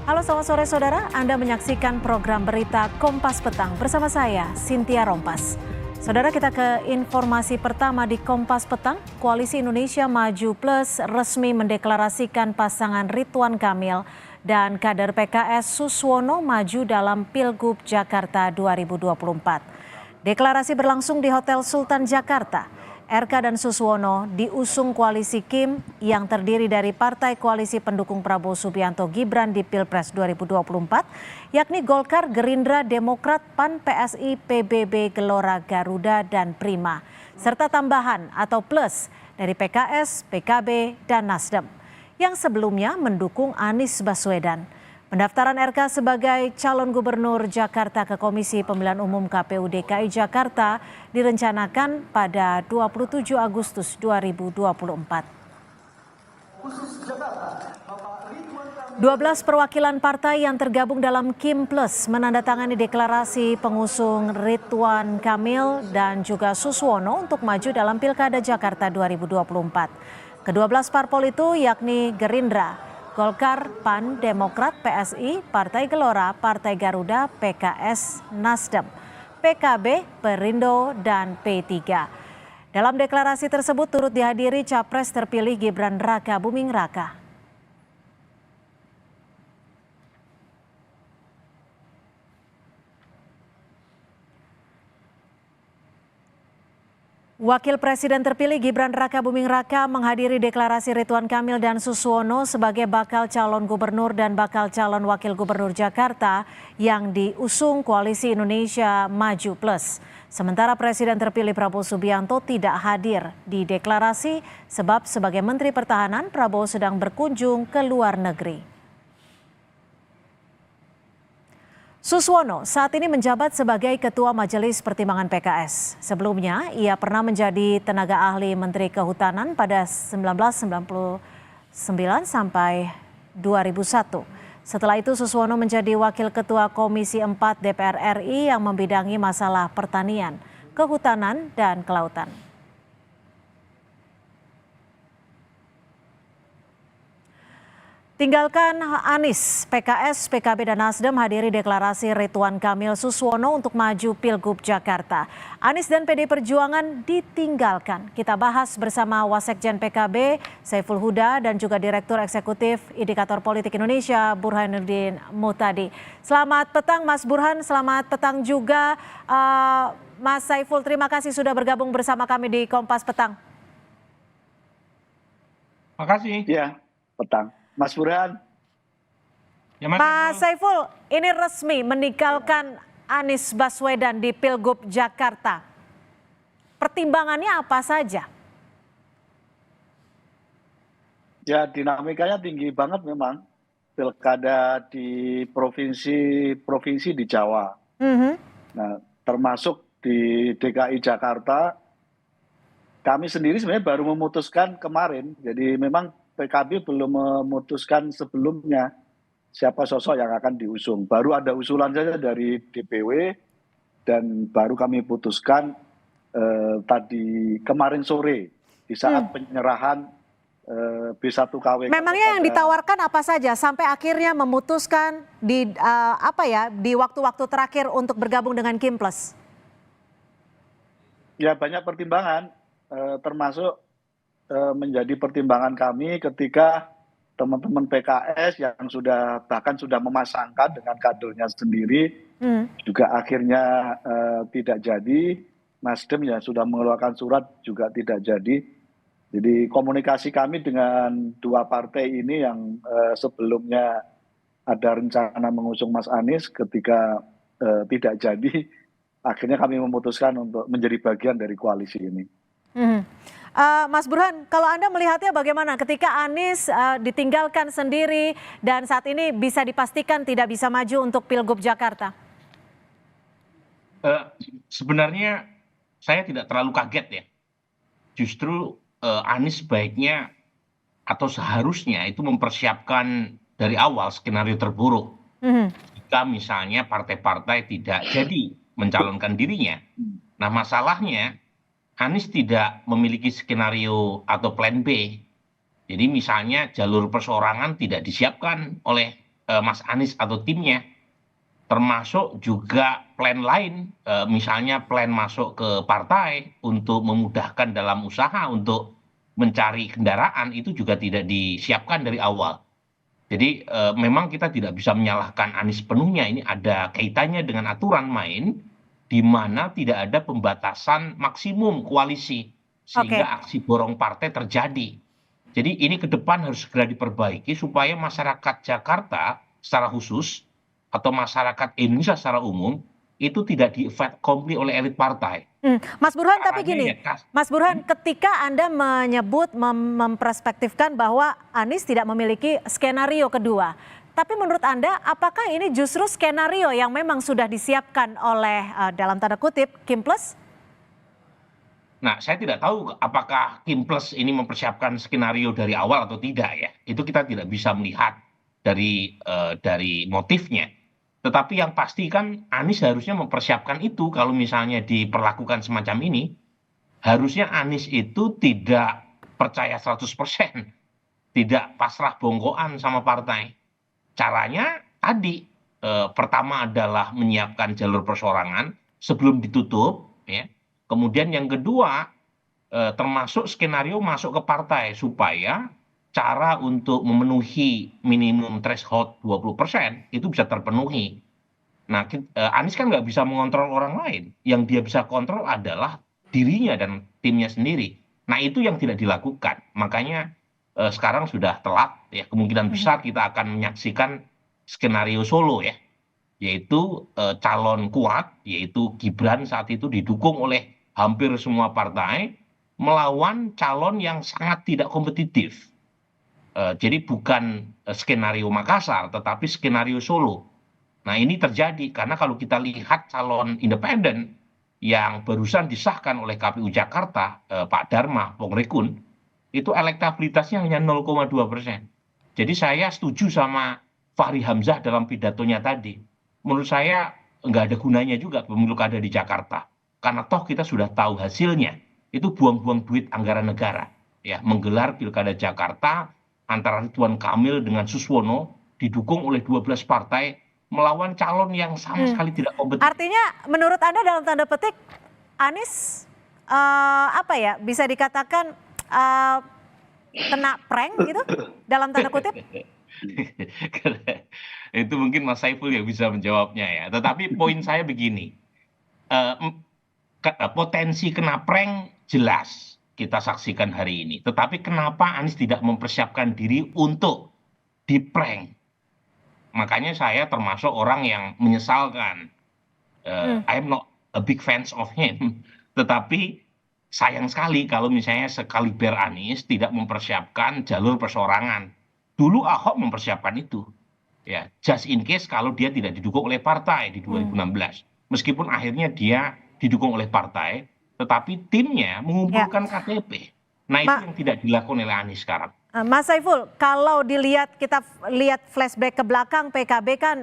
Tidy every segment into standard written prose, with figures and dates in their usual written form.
Halo selamat sore saudara, Anda menyaksikan program berita Kompas Petang bersama saya, Cynthia Rompas. Saudara, kita ke informasi pertama di Kompas Petang. Koalisi Indonesia Maju Plus resmi mendeklarasikan pasangan Ridwan Kamil dan kader PKS Suswono maju dalam Pilgub Jakarta 2024. Deklarasi berlangsung di Hotel Sultan Jakarta. RK dan Suswono diusung koalisi Kim yang terdiri dari partai koalisi pendukung Prabowo Subianto Gibran di Pilpres 2024, yakni Golkar, Gerindra, Demokrat, PAN, PSI, PBB, Gelora, Garuda, dan Prima, serta tambahan atau plus dari PKS, PKB, dan Nasdem yang sebelumnya mendukung Anies Baswedan. Pendaftaran RK sebagai calon gubernur Jakarta ke Komisi Pemilihan Umum KPU DKI Jakarta direncanakan pada 27 Agustus 2024. 12 perwakilan partai yang tergabung dalam Kim Plus menandatangani deklarasi pengusung Ridwan Kamil dan juga Suswono untuk maju dalam Pilkada Jakarta 2024. Ke-12 parpol itu yakni Gerindra, Golkar, PAN, Demokrat, PSI, Partai Gelora, Partai Garuda, PKS, Nasdem, PKB, Perindo, dan P3. Dalam deklarasi tersebut turut dihadiri Capres terpilih Gibran Raka Buming Raka. Wakil Presiden terpilih Gibran Raka Buming Raka menghadiri deklarasi Ridwan Kamil dan Suswono sebagai bakal calon gubernur dan bakal calon wakil gubernur Jakarta yang diusung Koalisi Indonesia Maju Plus. Sementara Presiden terpilih Prabowo Subianto tidak hadir di deklarasi sebab sebagai Menteri Pertahanan Prabowo sedang berkunjung ke luar negeri. Suswono saat ini menjabat sebagai Ketua Majelis Pertimbangan PKS. Sebelumnya, ia pernah menjadi tenaga ahli Menteri Kehutanan pada 1999 sampai 2001. Setelah itu, Suswono menjadi Wakil Ketua Komisi 4 DPR RI yang membidangi masalah pertanian, kehutanan, dan kelautan. Tinggalkan Anies, PKS, PKB, dan Nasdem hadiri deklarasi Ridwan Kamil Suswono untuk maju Pilgub Jakarta. Anies dan PD Perjuangan ditinggalkan. Kita bahas bersama Wasekjen PKB, Saiful Huda, dan juga Direktur Eksekutif Indikator Politik Indonesia, Burhanuddin Muhtadi. Selamat petang Mas Burhan, selamat petang juga Mas Saiful. Terima kasih sudah bergabung bersama kami di Kompas Petang. Makasih. Ya, petang. Mas Burhan. Ya, Mas Saiful, ini resmi meninggalkan Anies Baswedan di Pilgub Jakarta. Pertimbangannya apa saja? Ya, dinamikanya tinggi banget memang. Pilkada di provinsi di Jawa. Nah, termasuk di DKI Jakarta, kami sendiri sebenarnya baru memutuskan kemarin. Jadi memang PKB belum memutuskan sebelumnya siapa sosok yang akan diusung. Baru ada usulan saja dari DPW dan baru kami putuskan tadi kemarin sore di saat penyerahan B1KW. Memangnya yang ditawarkan apa saja sampai akhirnya memutuskan di di waktu-waktu terakhir untuk bergabung dengan Kim Plus? Ya, banyak pertimbangan termasuk menjadi pertimbangan kami ketika teman-teman PKS yang bahkan sudah memasangkan dengan kadernya sendiri juga akhirnya tidak jadi. Nasdem ya sudah mengeluarkan surat juga tidak jadi. Jadi komunikasi kami dengan dua partai ini yang sebelumnya ada rencana mengusung Mas Anies, ketika tidak jadi akhirnya kami memutuskan untuk menjadi bagian dari koalisi ini. Mas Burhan, kalau Anda melihatnya bagaimana ketika Anies ditinggalkan sendiri dan saat ini bisa dipastikan tidak bisa maju untuk Pilgub Jakarta? Sebenarnya saya tidak terlalu kaget ya. Justru Anies baiknya atau seharusnya itu mempersiapkan dari awal skenario terburuk. Jika misalnya partai-partai tidak jadi mencalonkan dirinya. Nah, masalahnya Anies tidak memiliki skenario atau plan B. Jadi misalnya jalur perseorangan tidak disiapkan oleh Mas Anies atau timnya, termasuk juga plan lain, misalnya plan masuk ke partai untuk memudahkan dalam usaha untuk mencari kendaraan, itu juga tidak disiapkan dari awal. Jadi memang kita tidak bisa menyalahkan Anies penuhnya, ini ada kaitannya dengan aturan main di mana tidak ada pembatasan maksimum koalisi Oke. sehingga aksi borong partai terjadi. Jadi ini ke depan harus segera diperbaiki supaya masyarakat Jakarta secara khusus atau masyarakat Indonesia secara umum itu tidak di-effect completely oleh elit partai. Mas Burhan, tapi Caranya gini, ya Mas Burhan, ketika Anda menyebut memperspektifkan bahwa Anies tidak memiliki skenario kedua, tapi menurut Anda, apakah ini justru skenario yang memang sudah disiapkan oleh dalam tanda kutip Kim Plus? Nah, saya tidak tahu apakah Kim Plus ini mempersiapkan skenario dari awal atau tidak ya. Itu kita tidak bisa melihat dari motifnya. Tetapi yang pasti kan Anies harusnya mempersiapkan itu kalau misalnya diperlakukan semacam ini, harusnya Anies itu tidak percaya 100%, tidak pasrah bongkoan sama partai. Caranya tadi, pertama adalah menyiapkan jalur perseorangan sebelum ditutup, ya. Kemudian yang kedua, termasuk skenario masuk ke partai supaya cara untuk memenuhi minimum threshold 20% itu bisa terpenuhi. Nah, Anies kan nggak bisa mengontrol orang lain. Yang dia bisa kontrol adalah dirinya dan timnya sendiri. Nah, itu yang tidak dilakukan. Makanya sekarang sudah telat ya. Kemungkinan besar kita akan menyaksikan skenario solo ya, yaitu calon kuat, yaitu Gibran saat itu didukung oleh hampir semua partai melawan calon yang sangat tidak kompetitif. Jadi bukan skenario Makassar, tetapi skenario Solo. Nah, ini terjadi karena kalau kita lihat calon independen yang barusan disahkan oleh KPU Jakarta, Pak Dharma Pongrekun, itu elektabilitasnya hanya 0,2%. Jadi saya setuju sama Fahri Hamzah dalam pidatonya tadi. Menurut saya nggak ada gunanya juga pemilu kada di Jakarta. Karena toh kita sudah tahu hasilnya. Itu buang-buang duit anggaran negara. Ya, menggelar pilkada Jakarta antara Ridwan Kamil dengan Suswono didukung oleh 12 partai melawan calon yang sama sekali tidak kompetitif. Artinya menurut Anda dalam tanda petik Anies apa ya bisa dikatakan kena prank gitu dalam tanda kutip? Itu mungkin Mas Saiful yang bisa menjawabnya ya. Tetapi poin saya begini, potensi kena prank jelas kita saksikan hari ini. Tetapi kenapa Anies tidak mempersiapkan diri untuk di-prank? Makanya saya termasuk orang yang menyesalkan. I'm not a big fans of him. Tetapi sayang sekali kalau misalnya sekaliber Anies tidak mempersiapkan jalur perseorangan. Dulu Ahok mempersiapkan itu. Ya, just in case kalau dia tidak didukung oleh partai di 2016. Meskipun akhirnya dia didukung oleh partai, tetapi timnya mengumpulkan KTP. Nah, itu yang tidak dilakukan oleh Anies sekarang. Mas Saiful, kalau kita lihat flashback ke belakang, PKB kan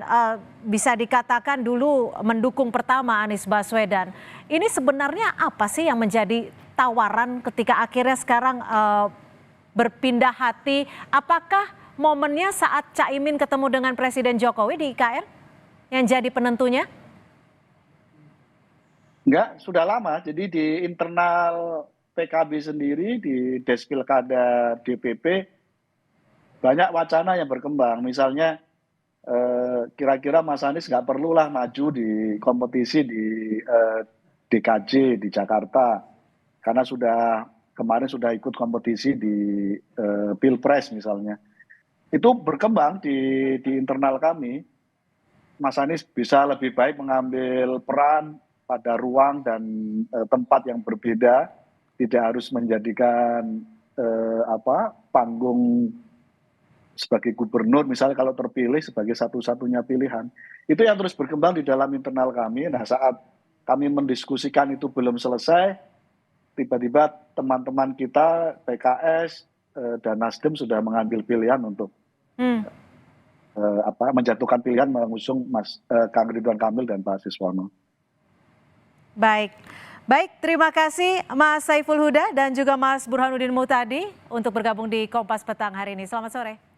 bisa dikatakan dulu mendukung pertama Anies Baswedan. Ini sebenarnya apa sih yang menjadi tawaran ketika akhirnya sekarang berpindah hati? Apakah momennya saat Caimin ketemu dengan Presiden Jokowi di IKN yang jadi penentunya? Enggak, sudah lama. Jadi di internal PKB sendiri, di Despilkada DPP, banyak wacana yang berkembang. Misalnya kira-kira Mas Anies nggak perlulah maju di kompetisi di DKJ di Jakarta. Karena kemarin sudah ikut kompetisi di Pilpres misalnya. Itu berkembang di internal kami. Mas Anies bisa lebih baik mengambil peran pada ruang dan tempat yang berbeda, tidak harus menjadikan panggung sebagai gubernur, misalnya kalau terpilih sebagai satu-satunya pilihan. Itu yang terus berkembang di dalam internal kami. Nah, saat kami mendiskusikan itu belum selesai, tiba-tiba teman-teman kita, PKS dan Nasdem sudah mengambil pilihan untuk menjatuhkan pilihan mengusung Kang Ridwan Kamil dan Pak Suswono. Baik, terima kasih Mas Saiful Huda dan juga Mas Burhanuddin Muhtadi untuk bergabung di Kompas Petang hari ini. Selamat sore.